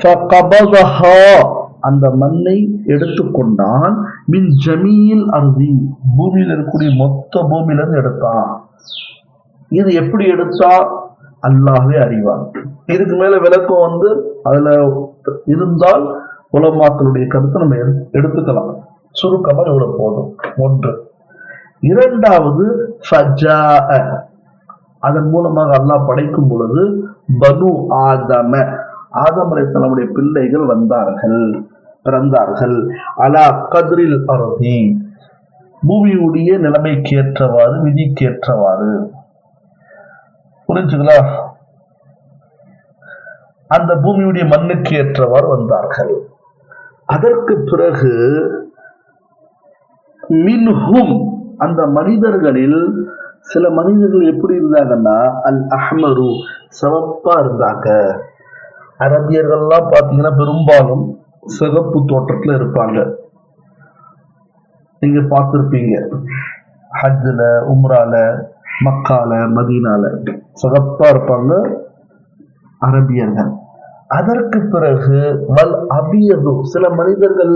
ஃபகபதஹா, அந்த மண்ணை எடுத்துக்கொண்டான். மின் ஜமீல் அர்தி, பூமியில் இருக்கக்கூடிய மொத்த பூமியில இருந்து எடுத்தான். இது எப்படி எடுத்தா அல்லாஹ்வே அறிவான். இதுக்கு மேல விளக்கம் அதுல இருந்தால் உலமாக்களுடைய கருத்தை நம்ம எடுத்துக்கலாம். சுருக்கமா இவ்வளவு போதும். ஒன்று. இரண்டாவது, அதன் மூலமாக அல்லாஹ் படைக்கும் பொழுது பனு ஆதம, ஆதம் அலைஹிஸ்ஸலாமுடைய பிள்ளைகள் பிறந்தார்கள். அலா கத்ரில் அர்தி, பூமியுடைய நிலைமைக்கு ஏற்றவாறு, விதிக்கேற்றவாறு. புரிஞ்சுங்களா? அந்த பூமியுடைய மண்ணுக்கு ஏற்றவாறு வந்தார்கள். அதற்கு பிறகு மின்ஹும், அந்த மனிதர்களில் சில மனிதர்கள் எப்படி இருந்தாங்கன்னா அல் அஹ்மரு, சிவப்பா இருந்தாங்க. அரபியர்கள்லாம் பாத்தீங்கன்னா பெரும்பாலும் சிகப்பு தோற்றத்துல இருப்பாங்க. நீங்க பார்த்திருப்பீங்க ஹஜ்ல, உம்ரால, மக்கால, மதீனால சிகப்பா இருப்பாங்க அரபியர்கள். அதற்கு பிறகு வல் அபியது, சில மனிதர்கள்